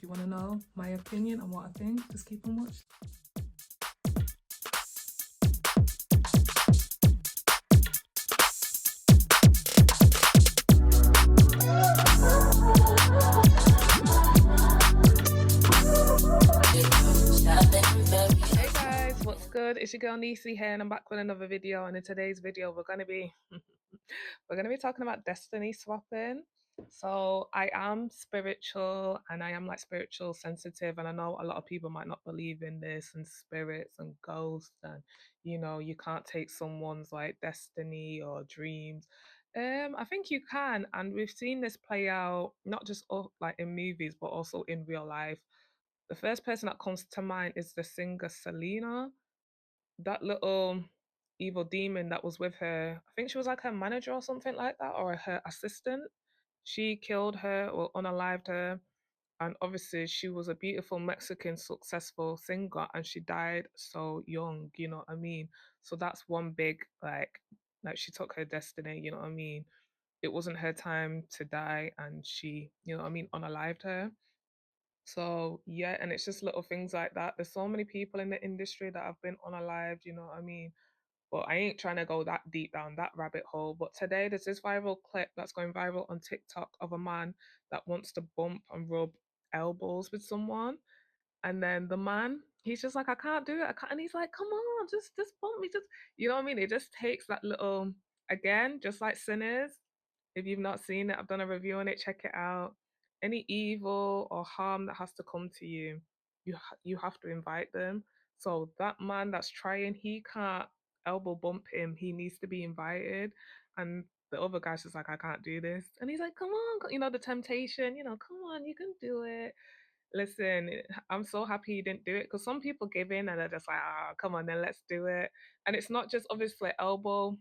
you want to know my opinion on what I think, just keep on watching. Hey guys, what's good? It's your girl Nisi here, and I'm back with another video. And in today's video, we're gonna be talking about destiny swapping. So I am spiritual, and I am like spiritual sensitive, and I know a lot of people might not believe in this and spirits and ghosts, and you can't take someone's like destiny or dreams. I think you can, and we've seen this play out not just like in movies, but also in real life. The first person that comes to mind is the singer Selena. That little evil demon that was with her, I think she was like her manager or something like that, or her assistant. She killed her or unalived her. And obviously, she was a beautiful Mexican successful singer, and she died so young, you know what I mean? So that's one big, like she took her destiny, you know what I mean? It wasn't her time to die, and she, you know what I mean, unalived her. So yeah, and it's just little things like that. There's so many people in the industry that have been unalived, you know what I mean? But I ain't trying to go that deep down that rabbit hole. But today there's this viral clip that's going viral on TikTok of a man that wants to bump and rub elbows with someone. And then the man, he's just like, I can't do it. I can't. And he's like, come on, just bump me. Just, you know what I mean? It just takes that little, again, just like Sinners. If you've not seen it, I've done a review on it. Check it out. Any evil or harm that has to come to you, you have to invite them. So that man that's trying, he can't elbow bump him. He needs to be invited. And the other guy's just like, I can't do this. And he's like, come on, the temptation, come on, you can do it. Listen, I'm so happy you didn't do it, because some people give in and they're just like, ah, come on, then let's do it. And it's not just obviously elbow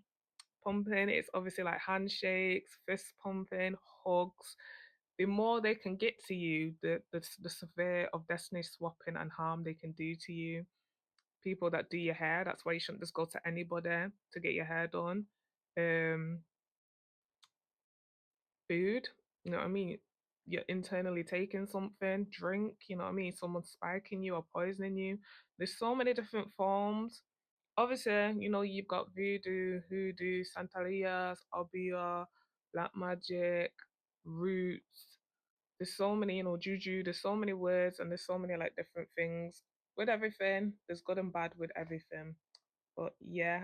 pumping, it's obviously like handshakes, fist pumping, hugs. The more they can get to you, the severe of destiny swapping and harm they can do to you. People that do your hair, that's why you shouldn't just go to anybody to get your hair done. Um, Food, you know what I mean? You're internally taking something, drink, you know what I mean? Someone's spiking you or poisoning you. There's so many different forms. Obviously, you've got voodoo, hoodoo, Santarias, Obia, black magic, roots. There's so many, juju, there's so many words, and there's so many like different things. With everything, there's good and bad with everything. But yeah,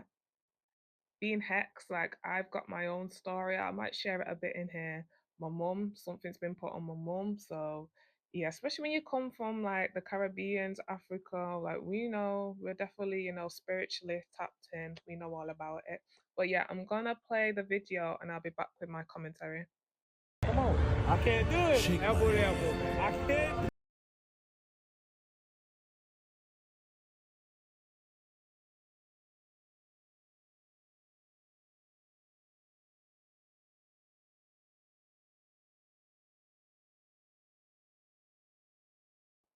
being hex, like I've got my own story. I might share it a bit in here. My mum, something's been put on my mum. So yeah, especially when you come from like the Caribbeans, Africa, like we know we're definitely, spiritually tapped in. We know all about it. But yeah, I'm gonna play the video and I'll be back with my commentary. Come on. I can't do it. Elbow to elbow. I can't.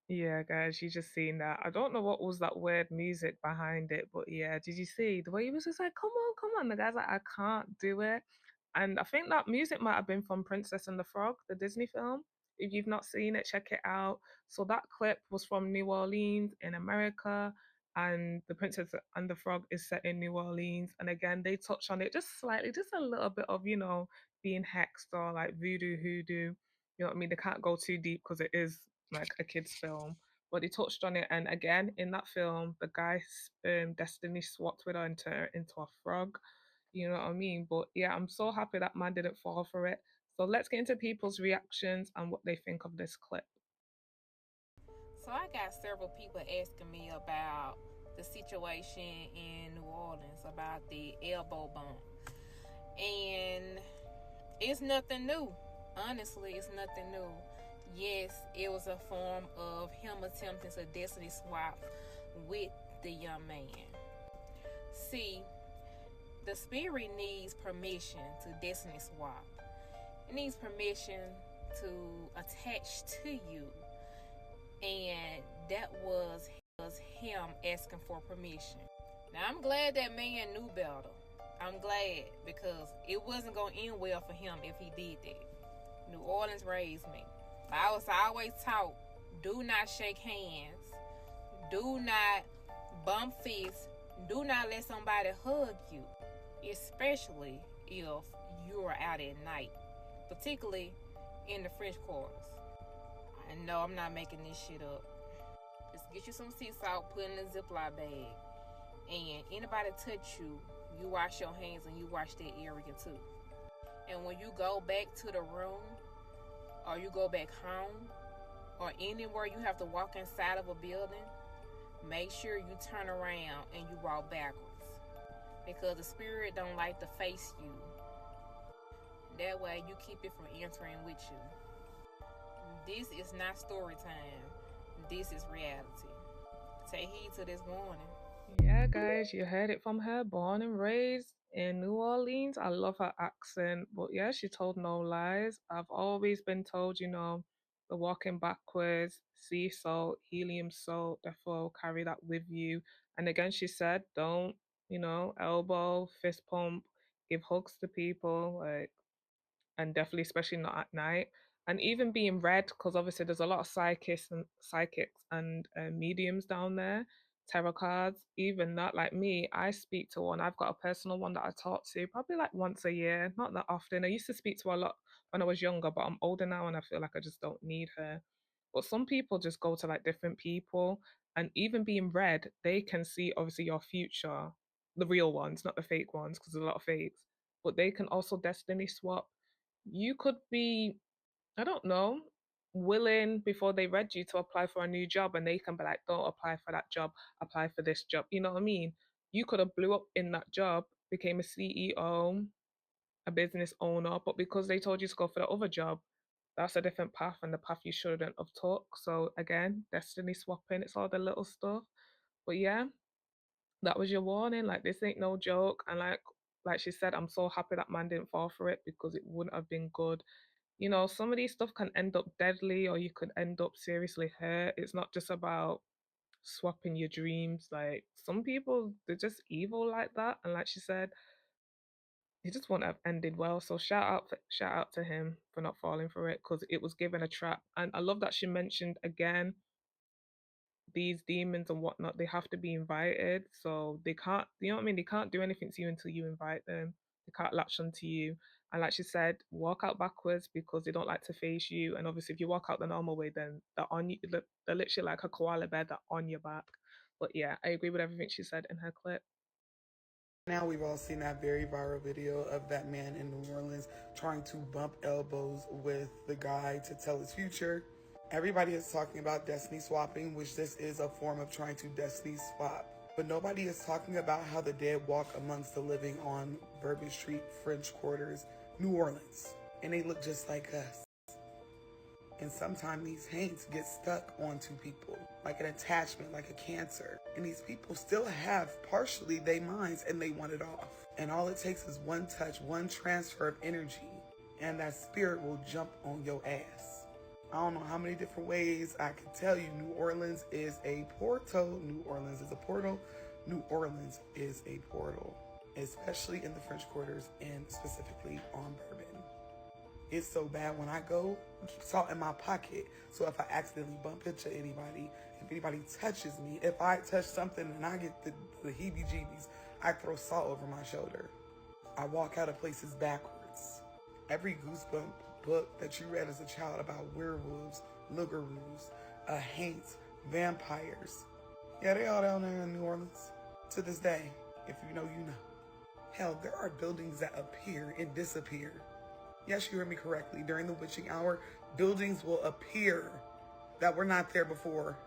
Yeah, guys, you just seen that. I don't know what was that weird music behind it, but yeah, did you see the way he was just like, come on, come on? The guy's like, I can't do it. And I think that music might have been from Princess and the Frog, the Disney film. If you've not seen it, check it out. So that clip was from New Orleans in America, and the Princess and the Frog is set in New Orleans. And again, they touch on it just slightly, just a little bit of, being hexed or like voodoo, hoodoo. You know what I mean? They can't go too deep because it is like a kid's film, but they touched on it. And again, in that film, the guy's destiny swapped with her into a frog. You know what I mean? But yeah, I'm so happy that man didn't fall for it. So let's get into people's reactions and what they think of this clip. So I got several people asking me about the situation in New Orleans about the elbow bump. And it's nothing new. Honestly, it's nothing new. Yes, it was a form of him attempting to destiny swap with the young man. See, the spirit needs permission to destiny swap. It needs permission to attach to you. And that was him asking for permission. Now, I'm glad that man knew better. I'm glad, because it wasn't going to end well for him if he did that. New Orleans raised me. I was always taught, Do not shake hands. Do not bump fists. Do not let somebody hug you, especially if you are out at night, particularly in the French quarters. I know I'm not making this shit up. Just get you some sea salt, put in a Ziploc bag, and anybody touch you, you wash your hands and you wash that area too. And when you go back to the room, or you go back home, or anywhere you have to walk inside of a building, make sure you turn around and you walk backwards, because the spirit don't like to face you. That way you keep it from entering with you. This is not story time. This is reality. Take heed to this warning. Yeah, guys, you heard it from her. Born and raised in New Orleans. I love her accent, but yeah, she told no lies. I've always been told, the walking backwards, sea salt, helium salt, therefore carry that with you. And again, she said, don't, elbow, fist pump, give hugs to people. Like, and definitely especially not at night. And even being read, because obviously there's a lot of psychics and mediums down there, tarot cards. Even that, like me, I speak to one. I've got a personal one that I talk to probably like once a year, not that often. I used to speak to a lot when I was younger, but I'm older now and I feel like I just don't need her. But some people just go to like different people, and even being read, they can see obviously your future, the real ones, not the fake ones, because there's a lot of fakes. But they can also destiny swap. You could be, I don't know, willing before they read you to apply for a new job, and they can be like, don't apply for that job, apply for this job. You know what I mean? You could have blew up in that job, became a CEO, a business owner, but because they told you to go for the other job, that's a different path and the path you shouldn't have took. So again, destiny swapping, it's all the little stuff. But yeah, that was your warning. Like, this ain't no joke. And like she said, I'm so happy that man didn't fall for it, because it wouldn't have been good. Some of these stuff can end up deadly, or you could end up seriously hurt. It's not just about swapping your dreams. Like, some people, they're just evil like that. And like she said, he just wouldn't have ended well. So shout out to him for not falling for it, because it was given a trap. And I love that she mentioned again, these demons and whatnot, they have to be invited. So they can't, you know what I mean? They can't do anything to you until you invite them. They can't latch onto you. And like she said, walk out backwards, because they don't like to face you. And obviously, if you walk out the normal way, then they're on you. They're literally like a koala bear, they're on your back. But yeah, I agree with everything she said in her clip. Now we've all seen that very viral video of that man in New Orleans trying to bump elbows with the guy to tell his future. Everybody is talking about destiny swapping, which this is a form of trying to destiny swap. But nobody is talking about how the dead walk amongst the living on Bourbon Street, French Quarters, New Orleans. And they look just like us. And sometimes these hands get stuck onto people, like an attachment, like a cancer. And these people still have partially their minds and they want it off. And all it takes is one touch, one transfer of energy, and that spirit will jump on your ass. I don't know how many different ways I can tell you New Orleans is a portal. New Orleans is a portal. New Orleans is a portal, especially in the French Quarters and specifically on Bourbon. It's so bad when I go, I keep salt in my pocket. So if I accidentally bump into anybody, if anybody touches me, if I touch something and I get the heebie-jeebies, I throw salt over my shoulder. I walk out of places backwards. Every goosebump book that you read as a child about werewolves, loogaroos, haints, vampires. Yeah, they all down there in New Orleans. To this day, if you know, you know. Hell, there are buildings that appear and disappear. Yes, you heard me correctly. During the witching hour, buildings will appear that were not there before.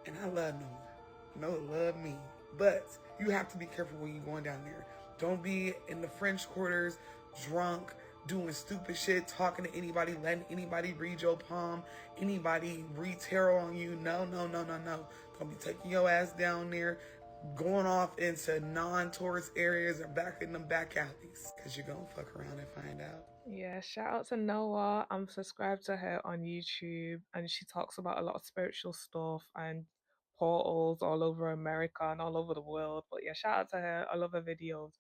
And I love Noah. Noah love me. But you have to be careful when you're going down there. Don't be in the French Quarters, drunk, doing stupid shit, talking to anybody, letting anybody read your palm, anybody read tarot on you. No, no, no, no, no. Don't be taking your ass down there, going off into non-tourist areas or back in them back alleys, because you're going to fuck around and find out. Yeah, shout out to Noah. I'm subscribed to her on YouTube, and she talks about a lot of spiritual stuff and portals all over America and all over the world. But yeah, shout out to her. I love her videos.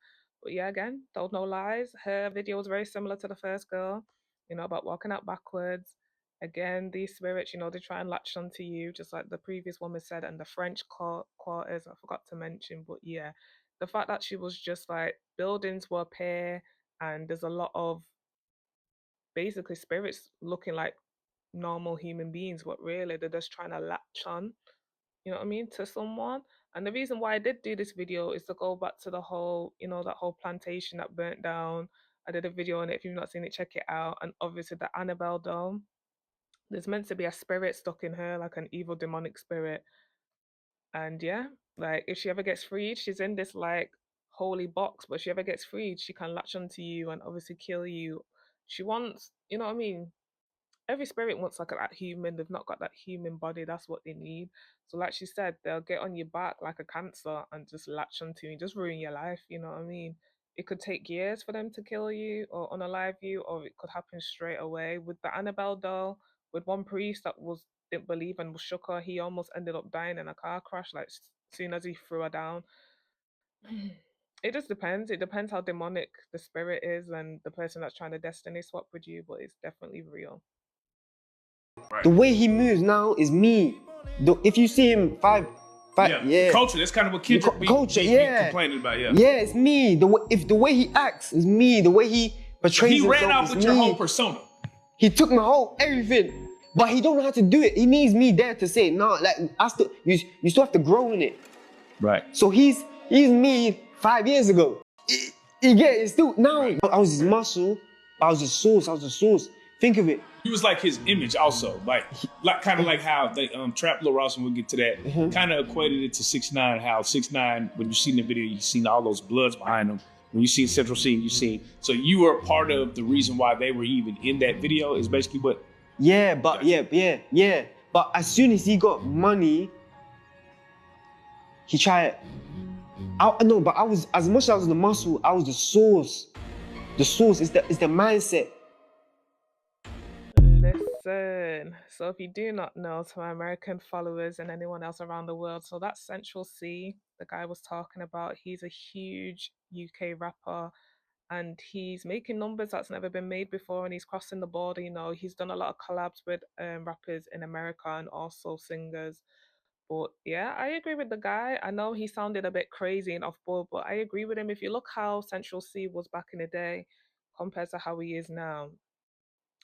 But yeah, again, told no lies. Her video was very similar to the first girl, about walking out backwards. Again, these spirits, they try and latch onto you, just like the previous woman said, and the French quarters, I forgot to mention, but yeah, the fact that she was just like buildings will appear, and there's a lot of basically spirits looking like normal human beings, but really they're just trying to latch on, to someone. And the reason why I did do this video is to go back to the whole, that whole plantation that burnt down. I did a video on it. If you've not seen it, check it out. And obviously the Annabelle dome. There's meant to be a spirit stuck in her, like an evil demonic spirit. And yeah, like if she ever gets freed, she's in this like holy box, but if she ever gets freed, she can latch onto you and obviously kill you. She wants, every spirit wants like that human. They've not got that human body. That's what they need. So, like she said, they'll get on your back like a cancer and just latch onto you, just ruin your life. You know what I mean? It could take years for them to kill you or unalive you, or it could happen straight away. With the Annabelle doll, with one priest that didn't believe and was shook her, he almost ended up dying in a car crash. Like soon as he threw her down. It just depends. It depends how demonic the spirit is and the person that's trying to destiny swap with you, but it's definitely real. Right. The way he moves now is me. If you see him five, yeah. Culture. That's kind of what Kendrick be complaining about. Yeah, it's me. The way he acts is me. The way he portrays himself. He ran off with your whole persona. He took my whole everything, but he don't know how to do it. He needs me there to say no. Like you still have to grow in it. Right. So he's me 5 years ago. You get it? It's still now. Right. I was his muscle. I was the source. Think of it. He was like his image also, like kind of like how they Trap Lil Ross, and we'll get to that. Kind of equated it to 6ix9ine. How 6ix9ine, when you seen the video, you seen all those bloods behind him. When you see Central C, you seen. So you were part of the reason why they were even in that video. Is basically what. Yeah, but yeah. But as soon as he got money, he tried. No, but I was, as much as I was the muscle, I was the source. The source is the mindset. Listen, so if you do not know, to my American followers and anyone else around the world, so that's Central C, the guy was talking about. He's a huge UK rapper and he's making numbers that's never been made before, and he's crossing the border. He's done a lot of collabs with rappers in America and also singers. But yeah, I agree with the guy. I know he sounded a bit crazy and off board, but I agree with him. If you look how Central C was back in the day compared to how he is now,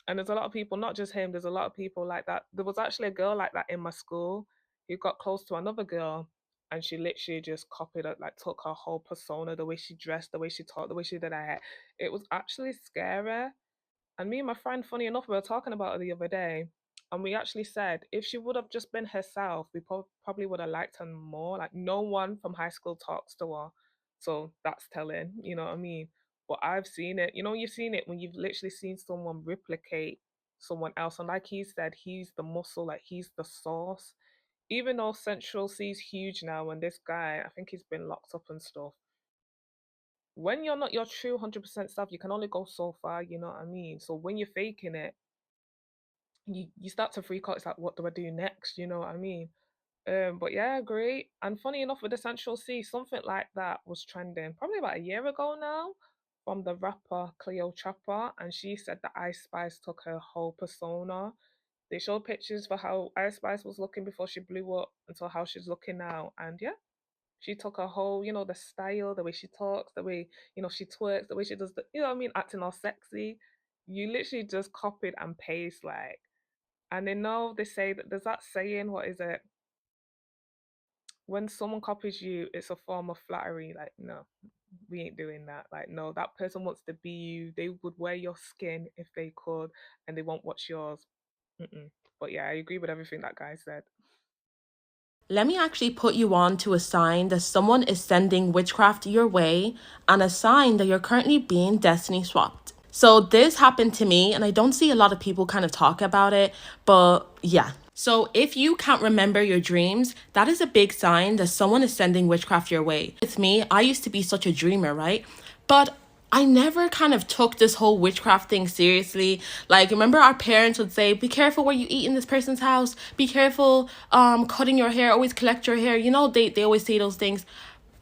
and there's a lot of people, not just him, there's a lot of people like that. There was actually a girl like that in my school who got close to another girl and she literally just copied it, like took her whole persona, the way she dressed, the way she talked, the way she did her hair. It was actually scary. And me and my friend, funny enough, we were talking about it the other day, and we actually said if she would have just been herself, we probably would have liked her more. Like no one from high school talks to her, so that's telling. You know what I mean? But I've seen it. You've seen it when you've literally seen someone replicate someone else, and like he said, he's the muscle, like he's the source. Even though Central C's huge now, and this guy, I think he's been locked up and stuff. When you're not your true 100% self, you can only go so far, you know what I mean? So when you're faking it, you start to freak out. It's like, what do I do next? You know what I mean? But yeah, great. And funny enough, with the Central C, something like that was trending probably about a year ago now from the rapper Cleo Chopper, and she said that Ice Spice took her whole persona. They showed pictures for how Ice Spice was looking before she blew up until how she's looking now, and yeah, she took her whole, the style, the way she talks, the way, she twerks, the way she does the, what I mean, acting all sexy. You literally just copied and paste, like, and they say that there's that saying, what is it? When someone copies you, it's a form of flattery. Like, no, we ain't doing that. Like, no, that person wants to be you. They would wear your skin if they could, and they won't watch yours. But yeah, I agree with everything that guy said. Let me actually put you on to a sign that someone is sending witchcraft your way and a sign that you're currently being destiny swapped. So this happened to me, and I don't see a lot of people kind of talk about it, but yeah. So if you can't remember your dreams, that is a big sign that someone is sending witchcraft your way. With me, I used to be such a dreamer, right? But I never kind of took this whole witchcraft thing seriously. Like, remember our parents would say, be careful what you eat in this person's house. Be careful cutting your hair. Always collect your hair. They always say those things.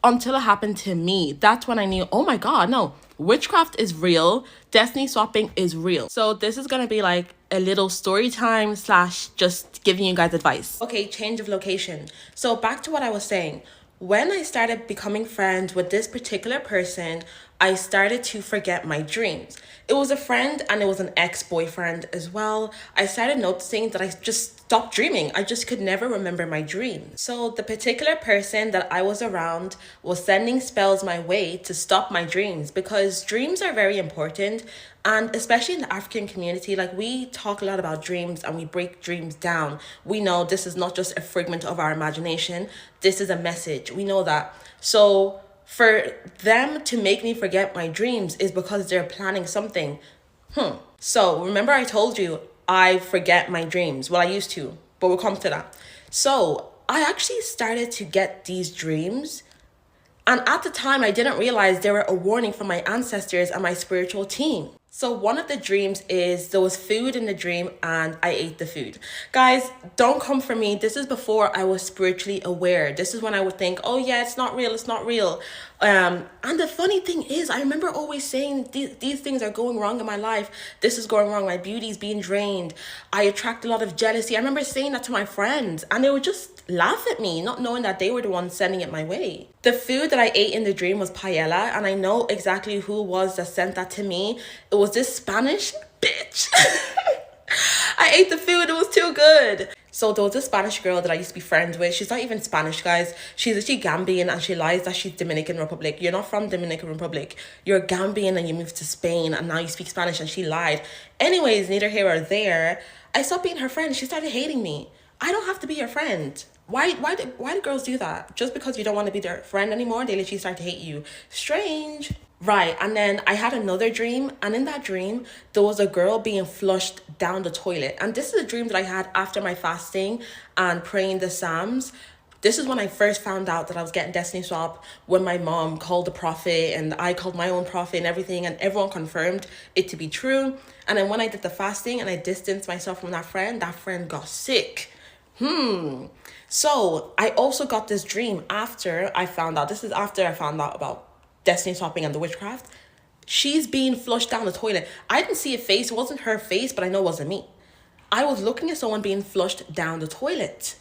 Until it happened to me. That's when I knew, oh my God, no. Witchcraft is real. Destiny swapping is real. So this is going to be like a little story time slash just giving you guys advice. Okay, change of location. So back to what I was saying. When I started becoming friends with this particular person, I started to forget my dreams. It was a friend and it was an ex-boyfriend as well. I started noticing that I just stopped dreaming. I just could never remember my dreams. So the particular person that I was around was sending spells my way to stop my dreams, because dreams are very important. And especially in the African community, like, we talk a lot about dreams and we break dreams down. We know this is not just a figment of our imagination. This is a message. We know that. So for them to make me forget my dreams is because they're planning something. So remember I told you I forget my dreams. Well, I used to, but we'll come to that. So I actually started to get these dreams. And at the time, I didn't realize they were a warning from my ancestors and my spiritual team. So one of the dreams is there was food in the dream and I ate the food. Guys, don't come for me. This is before I was spiritually aware. This is when I would think, oh yeah, it's not real, it's not real. And the funny thing is, I remember always saying these things are going wrong in my life. This is going wrong. My beauty's being drained. I attract a lot of jealousy. I remember saying that to my friends and they would just laugh at me, not knowing that they were the ones sending it my way. The food that I ate in the dream was paella, and I know exactly who it was that sent that to me. It was this Spanish bitch. I ate the food, it was too good. So there was this Spanish girl that I used to be friends with. She's not even Spanish, guys. She's actually Gambian and she lies that she's Dominican Republic. You're not from Dominican Republic. You're Gambian and you moved to Spain and now you speak Spanish, and she lied. Anyways, neither here or there. I stopped being her friend. She started hating me. I don't have to be your friend. Why do girls do that? Just because you don't want to be their friend anymore, they literally start to hate you. Strange. Right, and then I had another dream, and in that dream, there was a girl being flushed down the toilet. And this is a dream that I had after my fasting and praying the Psalms. This is when I first found out that I was getting Destiny Swap, when my mom called the prophet and I called my own prophet and everything, and everyone confirmed it to be true. And then when I did the fasting and I distanced myself from that friend got sick. So I also got this dream after I found out. This is after I found out about Destiny swapping and the witchcraft. She's being flushed down the toilet. I didn't see a face. It wasn't her face, but I know it wasn't me. I was looking at someone being flushed down the toilet.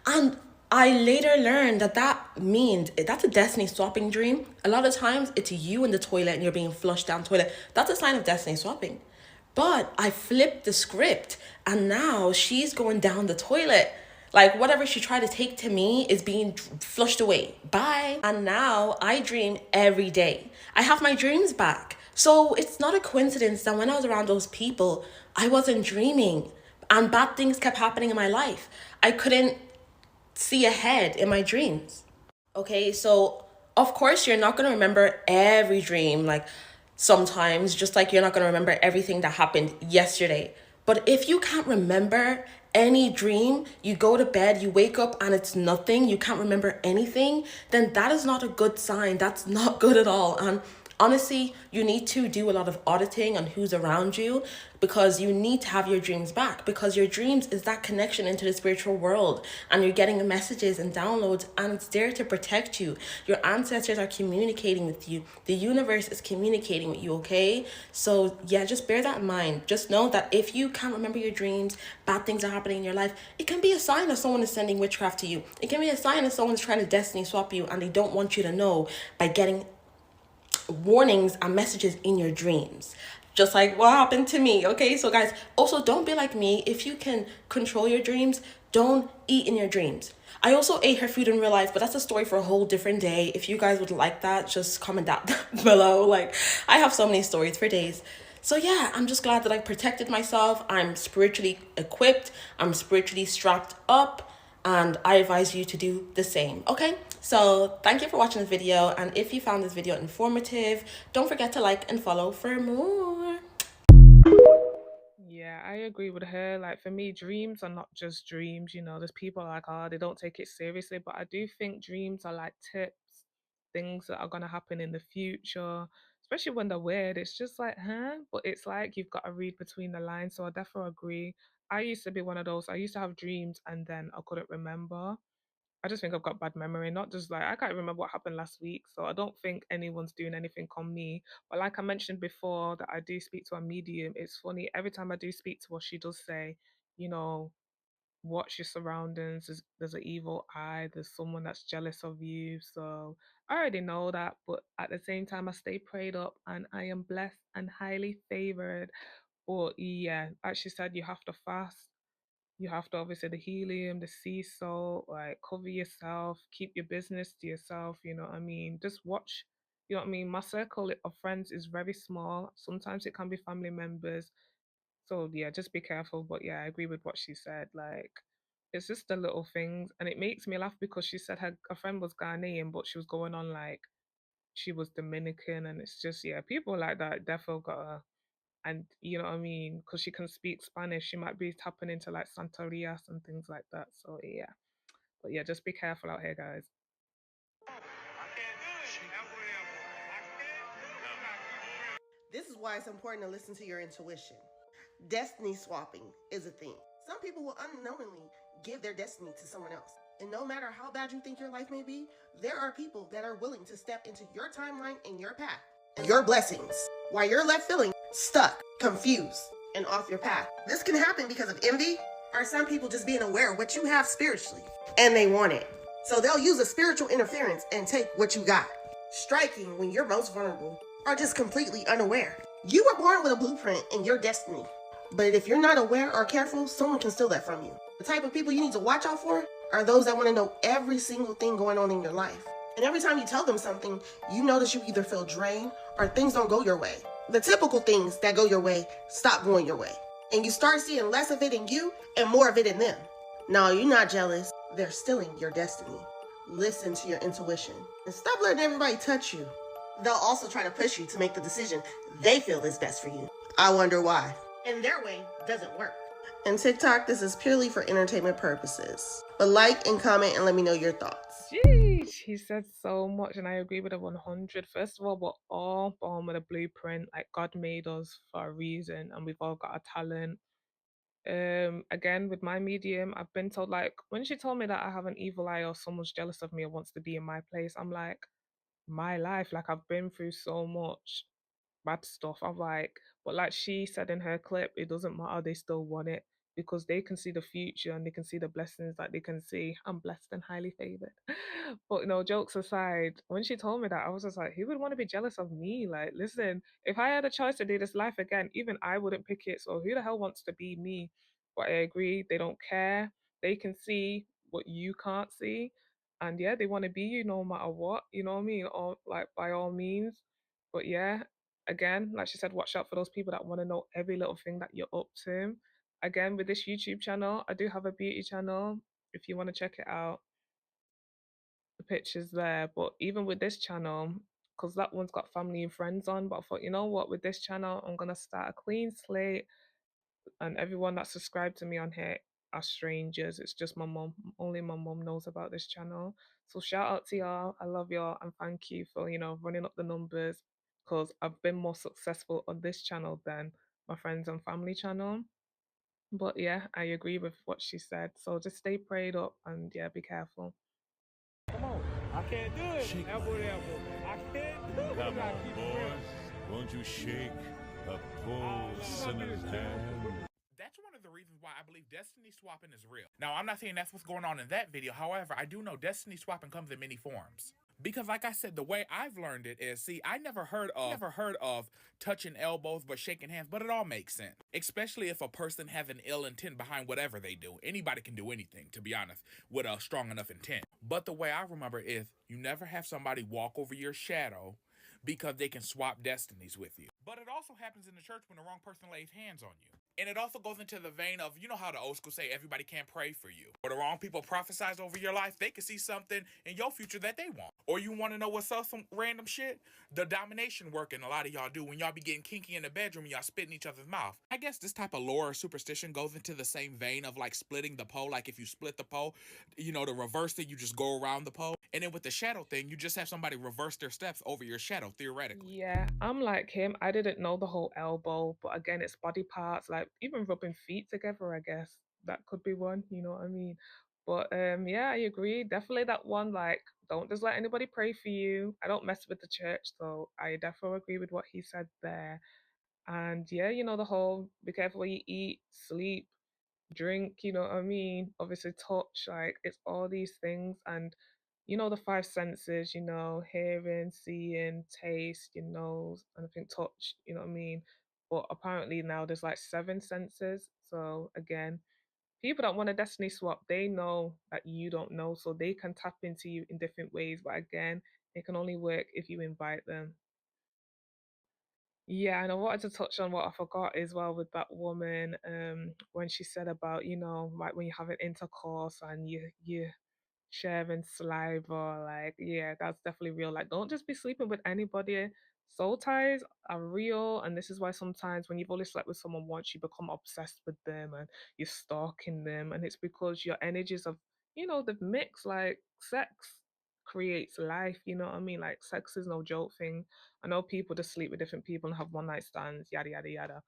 And I later learned that that's a destiny swapping dream. A lot of times it's you in the toilet and you're being flushed down the toilet. That's a sign of destiny swapping. But I flipped the script and now she's going down the toilet. Like, whatever she tried to take to me is being flushed away. Bye. And now I dream every day. I have my dreams back. So it's not a coincidence that when I was around those people, I wasn't dreaming and bad things kept happening in my life. I couldn't see ahead in my dreams. Okay, so of course you're not going to remember every dream. Like, sometimes, just like you're not going to remember everything that happened yesterday. But if you can't remember any dream, you go to bed, you wake up and it's nothing, you can't remember anything, then that is not a good sign. That's not good at all. And honestly, you need to do a lot of auditing on who's around you, because you need to have your dreams back, because your dreams is that connection into the spiritual world, and you're getting messages and downloads, and it's there to protect you. Your ancestors are communicating with you. The universe is communicating with you, okay? So yeah, just bear that in mind. Just know that if you can't remember your dreams, bad things are happening in your life, it can be a sign that someone is sending witchcraft to you. It can be a sign that someone's trying to destiny swap you and they don't want you to know by getting warnings and messages in your dreams, just like what happened to me. Okay, so guys, also don't be like me. If you can control your dreams, don't eat in your dreams. I also ate her food in real life, but that's a story for a whole different day. If you guys would like that, just comment down below. Like, I have so many stories for days. So yeah, I'm just glad that I protected myself. I'm spiritually equipped, I'm spiritually strapped up, and I advise you to do the same. Okay, so thank you for watching this video, and if you found this video informative, don't forget to like and follow for more. Yeah, I agree with her. Like, for me, dreams are not just dreams. There's people like, oh, they don't take it seriously. But I do think dreams are like tips, things that are going to happen in the future, especially when they're weird. It's just like, huh? But it's like you've got to read between the lines. So I definitely agree. I used to be one of those. I used to have dreams and then I couldn't remember. I just think I've got bad memory. Not just like I can't remember what happened last week, so I don't think anyone's doing anything on me. But like I mentioned before, that I do speak to a medium. It's funny every time I do speak to her, she does say, you know, watch your surroundings. There's an evil eye. There's someone that's jealous of you. So I already know that, but at the same time, I stay prayed up, and I am blessed and highly favored. But yeah, as she said, you have to fast. You have to obviously the helium, the sea salt, like cover yourself, keep your business to yourself, you know what I mean? Just watch, you know what I mean? My circle of friends is very small. Sometimes it can be family members. So yeah, just be careful. But yeah, I agree with what she said. Like it's just the little things. And it makes me laugh because she said her friend was Ghanaian, but she was going on like she was Dominican, and it's just yeah, people like that definitely gotta, and you know what I mean? Because she can speak Spanish, she might be tapping into like Santorias and things like that. So yeah, but yeah, just be careful out here, guys. This is why it's important to listen to your intuition. Destiny swapping is a thing. Some people will unknowingly give their destiny to someone else. And no matter how bad you think your life may be, there are people that are willing to step into your timeline and your path, and your blessings, while you're left feeling stuck, confused, and off your path. This can happen because of envy, or some people just being aware of what you have spiritually, and they want it. So they'll use a spiritual interference and take what you got, striking when you're most vulnerable, or just completely unaware. You were born with a blueprint in your destiny, but if you're not aware or careful, someone can steal that from you. The type of people you need to watch out for are those that want to know every single thing going on in your life. And every time you tell them something, you notice you either feel drained or things don't go your way. The typical things that go your way stop going your way. And you start seeing less of it in you and more of it in them. No, you're not jealous. They're stealing your destiny. Listen to your intuition and stop letting everybody touch you. They'll also try to push you to make the decision they feel is best for you. I wonder why. And their way doesn't work. And TikTok, this is purely for entertainment purposes. But like and comment and let me know your thoughts. Jeez, he said so much, and I agree with her 100. First of all, we're all born with a blueprint. Like God made us for a reason, and we've all got a talent. Again, with my medium, I've been told like when she told me that I have an evil eye or someone's jealous of me or wants to be in my place, I'm like, my life, like I've been through so much bad stuff. I'm like, but like she said in her clip, it doesn't matter. They still want it because they can see the future and they can see the blessings that they can see. I'm blessed and highly favored. But you know, jokes aside, when she told me that, I was just like, who would want to be jealous of me? Like, listen, if I had a choice to do this life again, even I wouldn't pick it. So who the hell wants to be me? But I agree, they don't care. They can see what you can't see. And yeah, they want to be you no matter what, you know what I mean? Or like by all means. But yeah, again, like she said, watch out for those people that want to know every little thing that you're up to. Again, with this YouTube channel, I do have a beauty channel. If you want to check it out, the picture's there. But even with this channel, because that one's got family and friends on, but I thought, you know what, with this channel, I'm gonna start a clean slate, and everyone that's subscribed to me on here are strangers. It's just my mom. Only my mom knows about this channel. So shout out to y'all. I love y'all and thank you for, you know, running up the numbers because I've been more successful on this channel than my friends and family channel. But yeah, I agree with what she said. So just stay prayed up and yeah, be careful. Come on. I can't do it. Shake elbow to elbow. I can't do it. Come on, boys. Won't you shake a poor sinner's hand? That's one of the reasons why I believe destiny swapping is real. Now, I'm not saying that's what's going on in that video. However, I do know destiny swapping comes in many forms. Because like I said, the way I've learned it is, see, I never heard of touching elbows but shaking hands, but it all makes sense. Especially if a person has an ill intent behind whatever they do. Anybody can do anything, to be honest, with a strong enough intent. But the way I remember is you never have somebody walk over your shadow because they can swap destinies with you. But it also happens in the church when the wrong person lays hands on you. And it also goes into the vein of, you know how the old school say everybody can't pray for you. Or the wrong people prophesize over your life, they can see something in your future that they want. Or you want to know what's up, some random shit? The domination work, and a lot of y'all do when y'all be getting kinky in the bedroom and y'all spit in each other's mouth. I guess this type of lore or superstition goes into the same vein of like splitting the pole. Like if you split the pole, you know, the reverse thing, you just go around the pole. And then with the shadow thing, you just have somebody reverse their steps over your shadow, theoretically. Yeah, I'm like him. I didn't know the whole elbow, but again, it's body parts, like even rubbing feet together, I guess that could be one, you know what I mean? But yeah, I agree. Definitely that one, like, don't just let anybody pray for you. I don't mess with the church, so I definitely agree with what he said there. And yeah, the whole be careful what you eat, sleep, drink, you know what I mean? Obviously touch, like it's all these things. And the five senses, hearing, seeing, taste, your nose, and I think touch, you know what I mean? But apparently now there's like seven senses. So again, people that want a destiny swap, they know that you don't know, so they can tap into you in different ways. But again, it can only work if you invite them. Yeah, and I wanted to touch on what I forgot as well with that woman, when she said about, like when you have an intercourse and you sharing saliva, like yeah, that's definitely real. Like don't just be sleeping with anybody. Soul ties are real, and this is why sometimes when you've only slept with someone once, you become obsessed with them and you're stalking them, and it's because your energies of, the mix. Like sex creates life, you know what I mean? Like sex is no joke thing. I know people just sleep with different people and have one night stands, yada yada yada.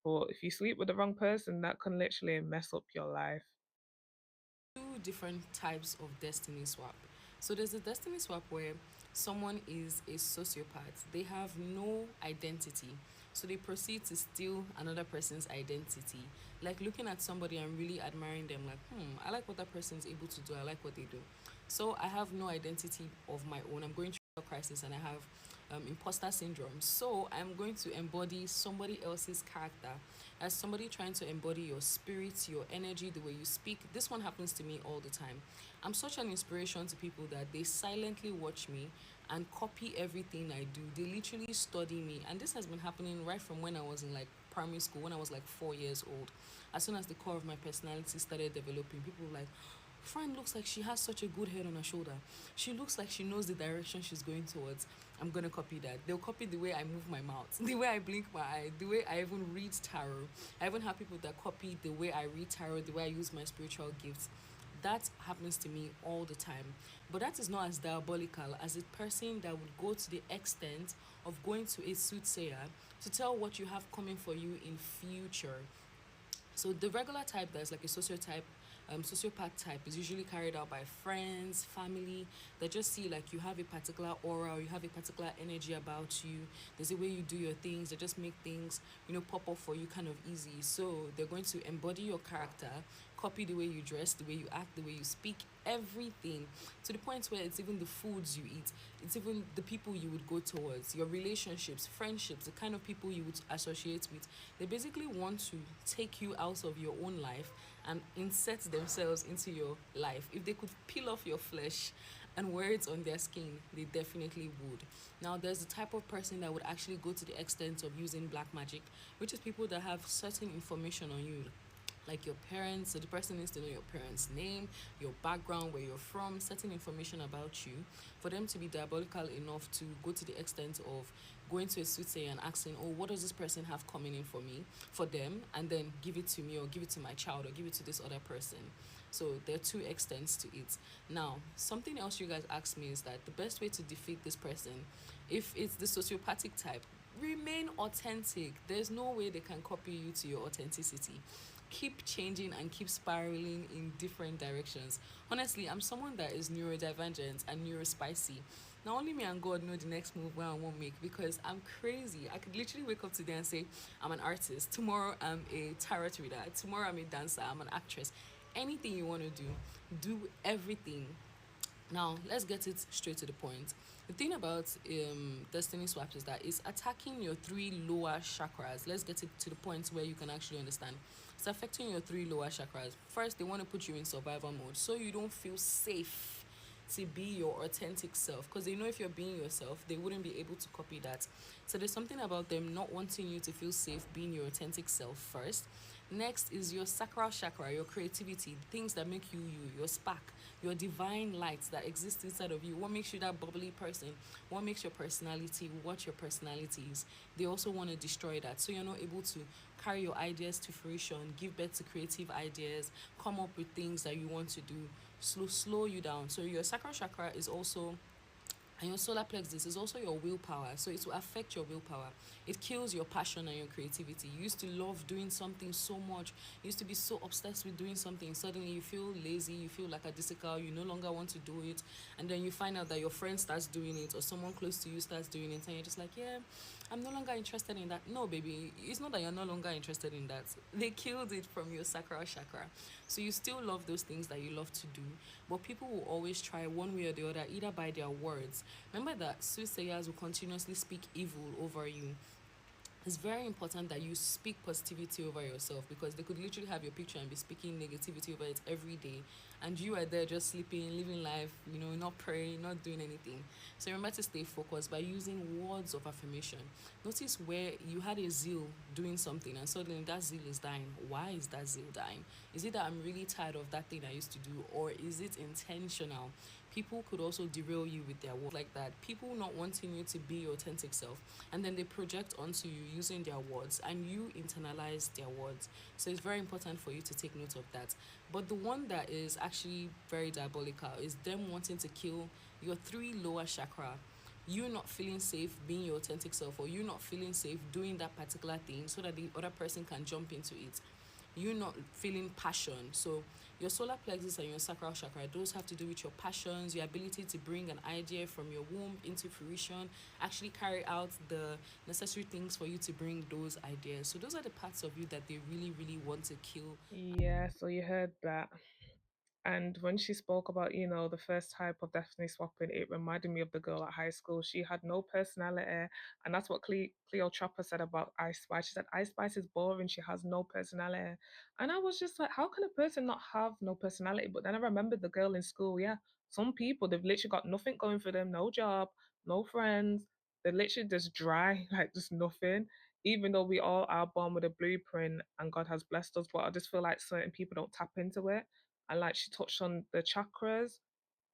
But if you sleep with the wrong person, that can literally mess up your life. Two different types of destiny swap. So there's a destiny swap where someone is a sociopath. They have no identity. So they proceed to steal another person's identity. Like looking at somebody and really admiring them, like, I like what that person's able to do. I like what they do. So I have no identity of my own. I'm going through a crisis and I have imposter syndrome. So I'm going to embody somebody else's character, as somebody trying to embody your spirit, your energy, the way you speak. This one happens to me all the time. I'm such an inspiration to people that they silently watch me and copy everything I do. They literally study me. And this has been happening right from when I was in like primary school, when I was like 4 years old. As soon as the core of my personality started developing, people were like, Fran looks like she has such a good head on her shoulder. She looks like she knows the direction she's going towards. I'm gonna copy that. They'll copy the way I move my mouth, the way I blink my eye, the way I even read tarot. I even have people that copy the way I read tarot, the way I use my spiritual gifts. That happens to me all the time. But that is not as diabolical as a person that would go to the extent of going to a soothsayer to tell what you have coming for you in future. So the regular type, that's like a sociopath type, is usually carried out by friends, family. They just see like you have a particular aura, or you have a particular energy about you. There's a way you do your things. They just make things, pop up for you kind of easy. So they're going to embody your character, copy the way you dress, the way you act, the way you speak, everything, to the point where it's even the foods you eat, it's even the people you would go towards, your relationships, friendships, the kind of people you would associate with. They basically want to take you out of your own life and insert themselves into your life. If they could peel off your flesh and wear it on their skin, they definitely would. Now, there's the type of person that would actually go to the extent of using black magic, which is people that have certain information on you, like your parents. So the person needs to know your parents' name, your background, where you're from, certain information about you, for them to be diabolical enough to go to the extent of going to a soothsayer and asking, oh, what does this person have coming in for me, for them, and then give it to me, or give it to my child, or give it to this other person. So there are two extents to it. Now, something else you guys asked me is that the best way to defeat this person, if it's the sociopathic type, remain authentic. There's no way they can copy you to your authenticity. Keep changing and keep spiraling in different directions. Honestly, I'm someone that is neurodivergent and neurospicy. Now only me and God know the next move where I won't make, because I'm crazy. I could literally wake up today and say I'm an artist. Tomorrow I'm a tarot reader. Tomorrow I'm a dancer. I'm an actress. Anything you want to do everything. Now, let's get it straight to the point. The thing about destiny swaps is that it's attacking your three lower chakras. Let's get it to the point where you can actually understand. It's affecting your three lower chakras. First, they want to put you in survival mode so you don't feel safe to be your authentic self, because they know if you're being yourself, they wouldn't be able to copy that. So there's something about them not wanting you to feel safe being your authentic self first. Next is your sacral chakra, your creativity, things that make you you, your spark, your divine light that exists inside of you. What makes you that bubbly person? What makes your personality what your personality is? They also want to destroy that, so you're not able to carry your ideas to fruition, give birth to creative ideas, come up with things that you want to do. Slow you down. So your sacral chakra is also And your solar plexus is also your willpower, so it will affect your willpower. It kills your passion and your creativity. You used to love doing something so much, you used to be so obsessed with doing something. Suddenly you feel lazy, you feel like a lackadaisical, you no longer want to do it, and then you find out that your friend starts doing it or someone close to you starts doing it, and you're just like, yeah, I'm no longer interested in that. No, baby, it's not that you're no longer interested in that. They killed it from your sacral chakra. So you still love those things that you love to do, but people will always try one way or the other, either by their words. Remember that soothsayers will continuously speak evil over you. It's very important that you speak positivity over yourself, because they could literally have your picture and be speaking negativity over it every day, and you are there just sleeping, living life, not praying, not doing anything. So remember to stay focused by using words of affirmation. Notice where you had a zeal doing something and suddenly that zeal is dying. Why is that zeal dying? Is it that I'm really tired of that thing I used to do, or is it intentional? People could also derail you with their words like that. People not wanting you to be your authentic self, and then they project onto you using their words, and you internalize their words. So it's very important for you to take note of that. But the one that is actually very diabolical is them wanting to kill your three lower chakra. You not feeling safe being your authentic self, or you not feeling safe doing that particular thing so that the other person can jump into it. You not feeling passion. So your solar plexus and your sacral chakra, those have to do with your passions, your ability to bring an idea from your womb into fruition, actually carry out the necessary things for you to bring those ideas. So those are the parts of you that they really, really want to kill. Yeah, so you heard that. And when she spoke about, the first type of destiny swapping, it reminded me of the girl at high school. She had no personality. And that's what Cleo Chopper said about Ice Spice. She said, Ice Spice is boring. She has no personality. And I was just like, how can a person not have no personality? But then I remembered the girl in school. Yeah, some people, they've literally got nothing going for them, no job, no friends. They're literally just dry, like just nothing. Even though we all are born with a blueprint and God has blessed us, but I just feel like certain people don't tap into it. And like she touched on the chakras,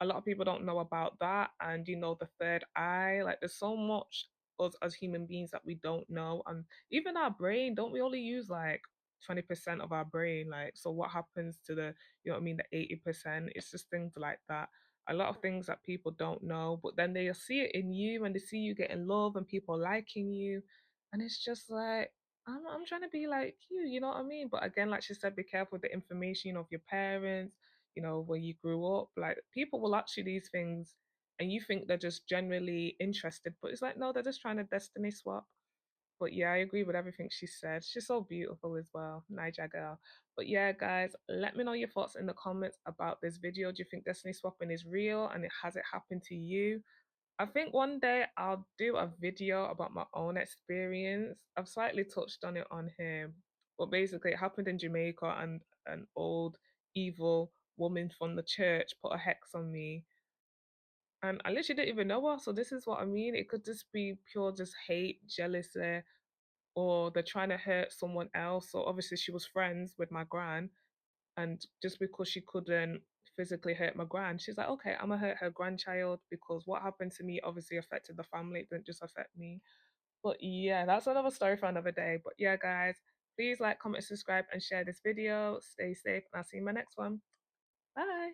a lot of people don't know about that. And the third eye, like there's so much us as human beings that we don't know. And even our brain, don't we only use like 20% of our brain? Like, so what happens to the 80%? It's just things like that. A lot of things that people don't know, but then they see it in you and they see you getting love and people liking you. And it's just like, I'm trying to be like you know what I mean? But again, like she said, be careful with the information, of your parents, where you grew up. Like people will ask you these things and you think they're just generally interested, but it's like, no, they're just trying to destiny swap. But yeah, I agree with everything she said. She's so beautiful as well, Niger girl. But yeah, guys, let me know your thoughts in the comments about this video. Do you think destiny swapping is real and has it happened to you? I think one day I'll do a video about my own experience. I've slightly touched on it on here, but basically it happened in Jamaica, and an old evil woman from the church put a hex on me. And I literally didn't even know her. So this is what I mean. It could just be pure just hate, jealousy, or they're trying to hurt someone else. So obviously she was friends with my gran, and just because she couldn't physically hurt my gran, she's like, okay, I'm gonna hurt her grandchild because what happened to me obviously affected the family. It didn't just affect me. But yeah, that's another story for another day. But yeah, guys, please like, comment, subscribe, and share this video. Stay safe, and I'll see you in my next one. Bye.